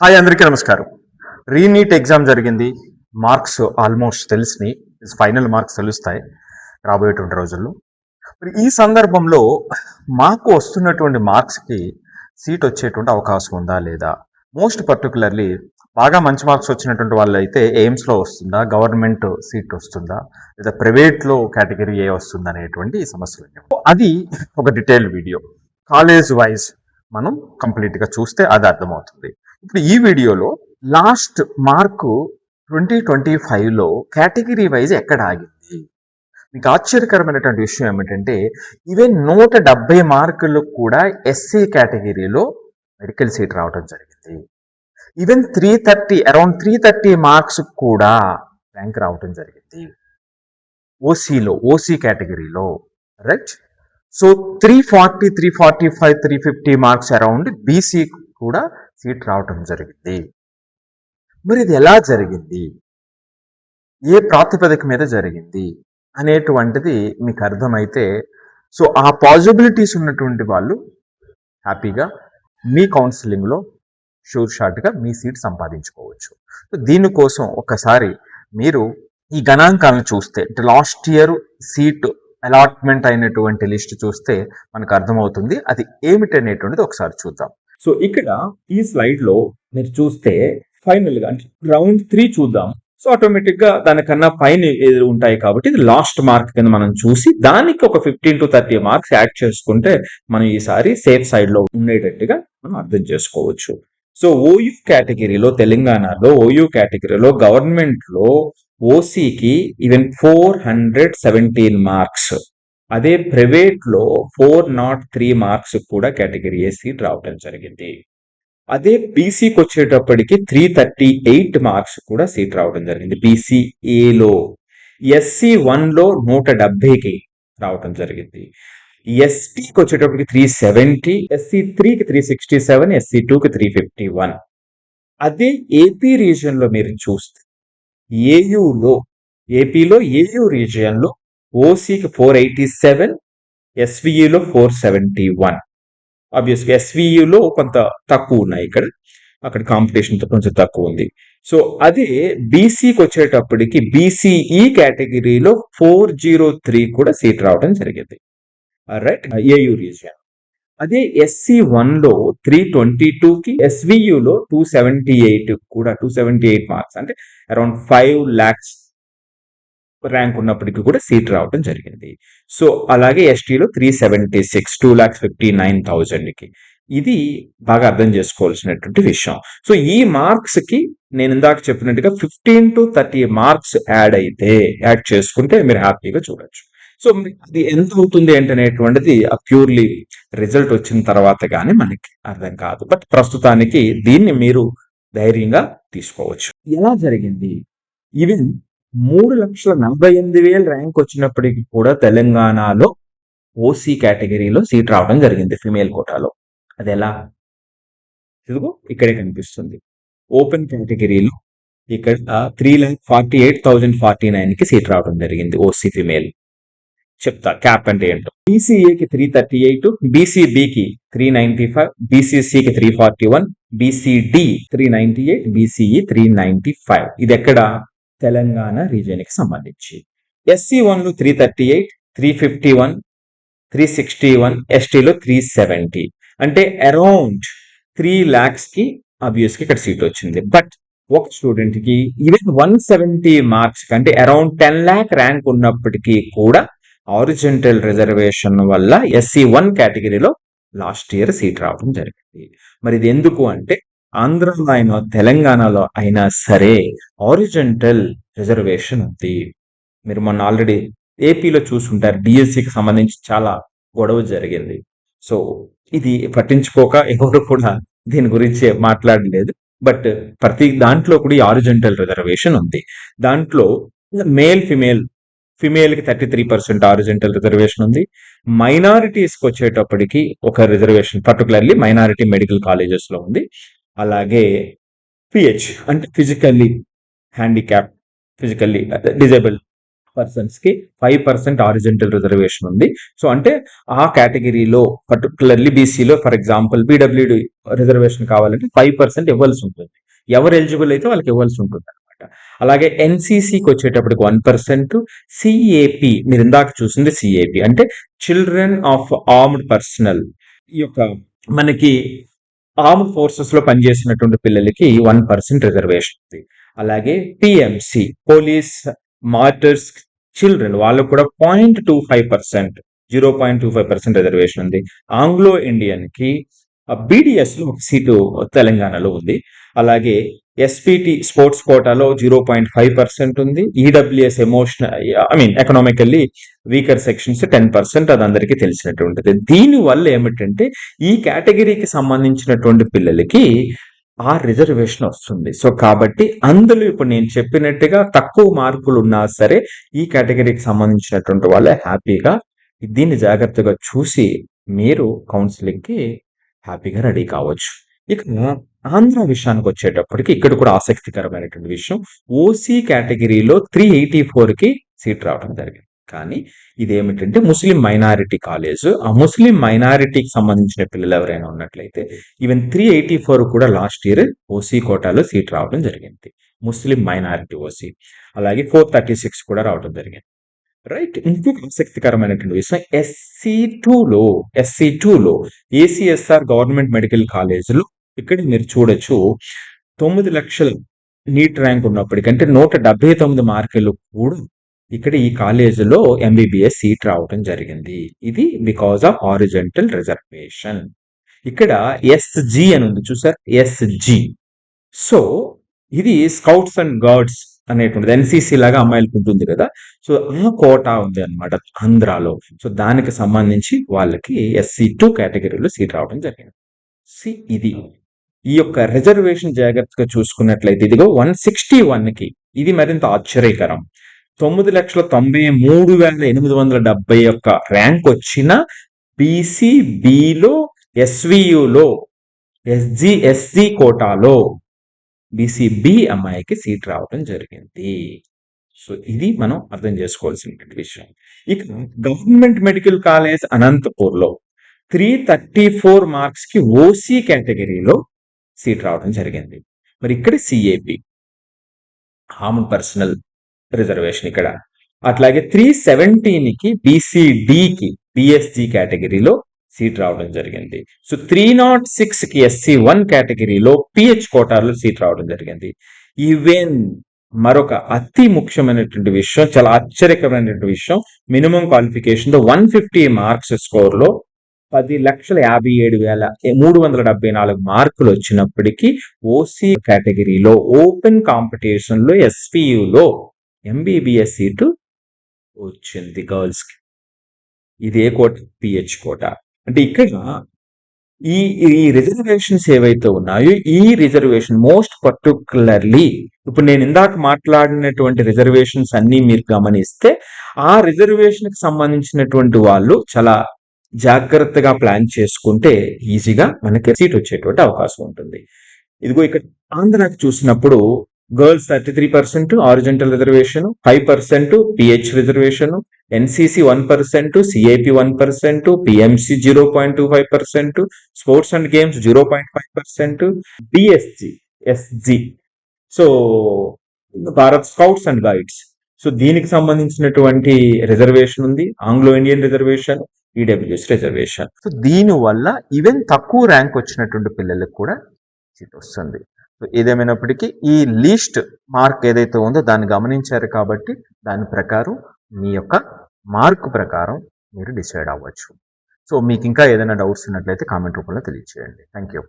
Hi అందరికీ నమస్కారం. Re NEET exam జరిగింది. మార్క్స్ ఆల్మోస్ట్ తెలిసినాయి. ఫైనల్ మార్క్స్ తెలుస్తాయి రాబోయేటువంటి రోజుల్లో. మరి ఈ సందర్భంలో మాకు వస్తున్నటువంటి మార్క్స్కి సీట్ వచ్చేటువంటి అవకాశం ఉందా లేదా, మోస్ట్ పర్టికులర్లీ బాగా మంచి మార్క్స్ వచ్చినటువంటి వాళ్ళు అయితే ఎయిమ్స్లో వస్తుందా, గవర్నమెంట్ సీట్ వస్తుందా, లేదా ప్రైవేట్లో కేటగిరీ ఏ వస్తుందా అనేటువంటి సమస్యలు. అది ఒక డీటెయిల్డ్ వీడియో. కాలేజ్ వైజ్ మనం కంప్లీట్గా చూస్తే అది అర్థమవుతుంది. ఇప్పుడు ఈ వీడియోలో లాస్ట్ మార్కు 2025లో కేటగిరీ వైజ్ ఎక్కడ ఆగింది. మీకు ఆశ్చర్యకరమైనటువంటి విషయం ఏమిటంటే ఈవెన్ 170 మార్కులు కూడా ఎస్సీ కేటగిరీలో మెడికల్ సీట్ రావడం జరిగింది. ఈవెన్ అరౌండ్ 330 మార్క్స్ కూడా ర్యాంక్ రావడం జరిగింది ఓసీ కేటగిరీలో, right. So 340, 345, 350 marks around BC కూడా సీట్ రావటం జరిగింది. మరి ఇది ఎలా జరిగింది, ఏ ప్రాతిపదిక మీద జరిగింది అనేటువంటిది మీకు అర్థమైతే, సో ఆ పాసిబిలిటీస్ ఉన్నటువంటి వాళ్ళు హ్యాపీగా మీ కౌన్సిలింగ్లో షూర్ షార్ట్గా మీ సీట్ సంపాదించుకోవచ్చు. సో దీనికోసం ఒకసారి మీరు ఈ గణాంకాలను చూస్తే, లాస్ట్ ఇయర్ సీట్ అలాట్మెంట్ అయినటువంటి లిస్ట్ చూస్తే మనకు అర్థమవుతుంది. అది ఏమిటనేటువంటిది ఒకసారి చూద్దాం. సో ఇక్కడ ఈ స్లైడ్ లో మీరు చూస్తే ఫైనల్ గా అంటే రౌండ్ 3 చూద్దాం. సో ఆటోమేటిక్ గా దానికన్నా పైన ఉంటాయి కాబట్టి ఇది లాస్ట్ మార్క్ కింద మనం చూసి దానికి ఒక 15 to 30 మార్క్స్ యాడ్ చేసుకుంటే మనం ఈసారి సేఫ్ సైడ్ లో ఉండేటట్టుగా మనం అర్థం చేసుకోవచ్చు. సో ఓయూ కేటగిరీలో, తెలంగాణలో ఓయూ కేటగిరీలో గవర్నమెంట్ లో ఓసీకి ఈవెన్ 417 మార్క్స్, అదే ప్రైవేట్ లో 403 మార్క్స్ కూడా కేటగిరీ ఏ సీట్ రావడం జరిగింది. అదే బీసీకి వచ్చేటప్పటికి 338 మార్క్స్ కూడా సీట్ రావడం జరిగింది బీసీఏలో. ఎస్సీ 1లో 170కి రావడం జరిగింది. ఎస్టీకి వచ్చేటప్పటికి 370, ఎస్సీ 3కి 367, ఎస్సీ 2కి 351. అదే ఏపీ రీజియన్ లో మీరు చూస్తే ఏపీలో ఏయూ రీజియన్ లో ఓసీకి 487, ఎస్వియులో 471. ఆబ్వియస్గా ఎస్వియులో కొంత తక్కువ ఉన్నాయి, అక్కడ కాంపిటీషన్ కొంచెం తక్కువ ఉంది. సో అదే బీసీకి వచ్చేటప్పటికి బీసీఈ కేటగిరీలో 403 కూడా సీట్ రావడం జరిగింది, రైట్, ఏయూ రీజియన్. అదే ఎస్సీ 1లో 322కి, ఎస్వియులో 278 కూడా 278 మార్క్స్, అంటే అరౌండ్ 5 lakhs ర్యాంక్ ఉన్నప్పటికీ కూడా సీట్ రావడం జరిగింది. సో అలాగే ఎస్టీలో 376, 2,59,000కి. ఇది బాగా అర్థం చేసుకోవాల్సినటువంటి విషయం. సో ఈ మార్క్స్ కి నేను ఇందాక చెప్పినట్టుగా 15 to 30 మార్క్స్ యాడ్ చేసుకుంటే మీరు హ్యాపీగా చూడొచ్చు. సో అది ఎంత అవుతుంది ఏంటనేటువంటిది ప్యూర్లీ రిజల్ట్ వచ్చిన తర్వాత కానీ మనకి అర్థం కాదు. బట్ ప్రస్తుతానికి దీన్ని మీరు ధైర్యంగా తీసుకోవచ్చు. ఎలా జరిగింది? ఈవెన్ 3,48,000 ర్యాంక్ వచ్చినప్పటికీ కూడా తెలంగాణలో ఓసీ కేటగిరీలో సీట్ రావడం జరిగింది ఫిమేల్ కోటాలో. అది ఎలా? ఇదిగో ఇక్కడే కనిపిస్తుంది. ఓపెన్ కేటగిరీలో ఇక్కడ 3,48,049కి సీట్ రావడం జరిగింది ఓసీ ఫిమేల్. చెప్తా క్యాప్ అంటే ఏంటో. బీసీఏకి 338, బీసీబీకి 395, బీసీసీకి 341, బీసీడి 398, బీసీఈ 395. ఇది ఎక్కడ? తెలంగాణ రీజియన్ కి సంబంధించి. ఎస్సీ 1లో 338, 351, 361, ఎస్టీలో 370, అంటే అరౌండ్ 3 lakhs కి ఆబ్వియస్గా ఇక్కడ సీట్ వచ్చింది. బట్ ఒక స్టూడెంట్ కి ఈవెన్ 170 మార్క్స్ అంటే అరౌండ్ 10 lakh ర్యాంక్ ఉన్నప్పటికీ కూడా ఆరిజెంటల్ రిజర్వేషన్ వల్ల ఎస్సీ 1 కేటగిరీలో లాస్ట్ ఇయర్ సీట్ రావడం జరిగింది. మరి ఇది ఎందుకు అంటే ఆంధ్రలో అయినా తెలంగాణలో అయినా సరే ఆరిజెంటల్ రిజర్వేషన్ ఉంది. మీరు మొన్న ఆల్రెడీ ఏపీలో చూసుంటారు, డిఎస్సికి సంబంధించి చాలా గొడవ జరిగింది. సో ఇది పట్టించుకోక ఎవరు కూడా దీని గురించి మాట్లాడలేదు. బట్ ప్రతి దాంట్లో కూడా ఈ ఆరిజెంటల్ రిజర్వేషన్ ఉంది. దాంట్లో ఫిమేల్కి 33% ఆరిజెంటల్ రిజర్వేషన్ ఉంది. మైనారిటీస్కి వచ్చేటప్పటికి ఒక reservation particularly minority medical colleges లో ఉంది. అలాగే పిహెచ్ అంటే physically handicap, physically disable persons కి 5% హారిజంటల్ రిజర్వేషన్ ఉంది. సో అంటే ఆ కేటగిరీలో పర్టికులర్లీ బీసీలో ఫర్ ఎగ్జాంపుల్ పీడబ్ల్యూడి రిజర్వేషన్ కావాలంటే 5% ఇవ్వాల్సి ఉంటుంది. ఎవరు ఎలిజిబుల్ అయితే వాళ్ళకి ఇవ్వాల్సి ఉంటుంది అనమాట. అలాగే ఎన్సీసీకి వచ్చేటప్పటికి 1%, సిఏపి మీరు ఇందాక చూసింది సిఏపి అంటే చిల్డ్రన్ ఆఫ్ ఆర్మ్డ్ పర్సనల్, ఈ యొక్క మనకి ఆర్మ్డ్ ఫోర్సెస్ లో పనిచేసినటువంటి పిల్లలకి 1% రిజర్వేషన్ ఉంది. అలాగే పిఎంసి పోలీస్ మార్టర్స్ చిల్డ్రన్ వాళ్ళకు కూడా 0.25% రిజర్వేషన్ ఉంది. ఆంగ్లో ఇండియన్ కి బీడిఎస్ లో ఒక సీటు తెలంగాణలో ఉంది. అలాగే ఎస్పిటి స్పోర్ట్స్ కోటాలో 0.5% ఉంది. ఈడబ్ల్యూఎస్ ఎకనామికల్లీ వీకర్ సెక్షన్స్ 10%, అది అందరికీ తెలిసినటువంటిది. దీని వల్ల ఏమిటంటే ఈ కేటగిరీకి సంబంధించినటువంటి పిల్లలకి ఆ రిజర్వేషన్ వస్తుంది. సో కాబట్టి అందులో ఇప్పుడు నేను చెప్పినట్టుగా తక్కువ మార్కులు ఉన్నా సరే ఈ కేటగిరీకి సంబంధించినటువంటి వాళ్ళే హ్యాపీగా దీన్ని జాగ్రత్తగా చూసి మీరు కౌన్సిలింగ్ కి హ్యాపీగా రెడీ కావచ్చు. ఇక ఆంధ్ర విషయానికి వచ్చేటప్పటికి ఇక్కడ కూడా ఆసక్తికరమైనటువంటి విషయం, ఓసీ కేటగిరీలో 384 కి సీట్ రావడం జరిగింది. కానీ ఇదేమిటంటే ముస్లిం మైనారిటీ కాలేజ్, ఆ ముస్లిం మైనారిటీకి సంబంధించిన పిల్లలు ఎవరైనా ఉన్నట్లయితే ఈవెన్ 384 కూడా లాస్ట్ ఇయర్ ఓసీ కోటాలో సీట్ రావడం జరిగింది, ముస్లిం మైనారిటీ ఓసీ. అలాగే 436 కూడా రావడం జరిగింది. రైట్. ఇంకొక ఆసక్తికరమైనటువంటి విషయం, ఎస్సీ టూలో ఏసీఎస్ఆర్ గవర్నమెంట్ మెడికల్ కాలేజీలో ఇక్కడ మీరు చూడొచ్చు 9 లక్షల నీట్ ర్యాంక్ ఉన్నప్పటికంటే 179 మార్కులు కూడా ఇక్కడ ఈ కాలేజీలో ఎంబీబీఎస్ సీట్ రావడం జరిగింది. ఇది బికాస్ ఆఫ్ హారిజంటల్ రిజర్వేషన్. ఇక్కడ ఎస్జి అని ఉంది చూసారు, ఎస్జి. సో ఇది స్కౌట్స్ అండ్ గైడ్స్ అనేటువంటిది ఎన్సీసీ లాగా అమ్మాయిలకు ఉంటుంది కదా, సో ఆ కోటా ఉంది అనమాట ఆంధ్రాలో. సో దానికి సంబంధించి వాళ్ళకి SC2 కేటగిరీలో సీట్ రావడం జరిగింది. ఇది ఈ యొక్క రిజర్వేషన్ జాగ్రత్తగా చూసుకున్నట్లయితే ఇదిగో 161 కి ఇది మరింత ఆశ్చర్యకరం. 9,93,871 ర్యాంక్ వచ్చిన బీసీబీలో ఎస్వియులో ఎస్జి కోటాలో బీసీబీ అమ్మాయికి సీట్ రావడం జరిగింది. సో ఇది మనం అర్థం చేసుకోవాల్సిన విషయం. ఇక గవర్నమెంట్ మెడికల్ కాలేజ్ అనంతపూర్లో 334 మార్క్స్ కి ఓసీ కేటగిరీలో సీట్ రావడం జరిగింది. మరి ఇక్కడ సిఏపి ఆర్మ్డ్ పర్సనల్ రిజర్వేషన్ ఇక్కడ. అట్లాగే 317 కి బీసీడీకి బిఎస్జి కేటగిరీలో సీట్ రావడం జరిగింది. సో 306 కి SC1 కేటగిరీలో పిహెచ్ కోటాలో సీట్ రావడం జరిగింది. ఈవెన్ మరొక అతి ముఖ్యమైనటువంటి విషయం, చాలా ఆశ్చర్యకరమైనటువంటి విషయం, మినిమం క్వాలిఫికేషన్ లో 150 మార్క్స్ స్కోర్ లో 10,57,374 మార్కులు వచ్చినప్పటికీ ఓసీ కేటగిరీలో ఓపెన్ కాంపిటీషన్ లో ఎస్పీయులో ఎంబీబీఎస్ సీటు వచ్చింది గర్ల్స్ కి. ఇది ఏ కోట? పిహెచ్ కోట. అంటే ఇక్కడ ఈ రిజర్వేషన్స్ ఏవైతే ఉన్నాయో ఈ రిజర్వేషన్ మోస్ట్ పర్టికులర్లీ ఇప్పుడు నేను ఇందాక మాట్లాడినటువంటి రిజర్వేషన్స్ అన్ని మీరు గమనిస్తే ఆ రిజర్వేషన్ కి సంబంధించినటువంటి వాళ్ళు చాలా జాగ్రత్తగా ప్లాన్ చేసుకుంటే ఈజీగా మనకి సీట్ వచ్చేటువంటి అవకాశం ఉంటుంది. ఇదిగో ఇక్కడ ఆంధ్రాకి చూసినప్పుడు girls 33% horizontal reservation, 5% pH reservation, NCC 1%, CIP 1%, PMC 0.25%, sports and games 0.5%, BSG SG so Bharat scouts and guides, so దీనికి సంబంధించినటువంటి రిజర్వేషన్ ఉంది. Anglo Indian reservation, EWS reservation. So దీని వల్ల ఈవెన్ తక్కువ ర్యాంక్ వచ్చినటువంటి పిల్లలకు కూడా సీట్ వస్తుంది. సో ఏదేమైనప్పటికీ ఈ లీస్ట్ మార్క్ ఏదైతే ఉందో దాన్ని గమనించారు కాబట్టి దాని ప్రకారం మీ యొక్క మార్క్ ప్రకారం మీరు డిసైడ్ అవ్వచ్చు. సో మీకు ఇంకా ఏదైనా డౌట్స్ ఉన్నట్లయితే కామెంట్ రూపంలో తెలియజేయండి. Thank you.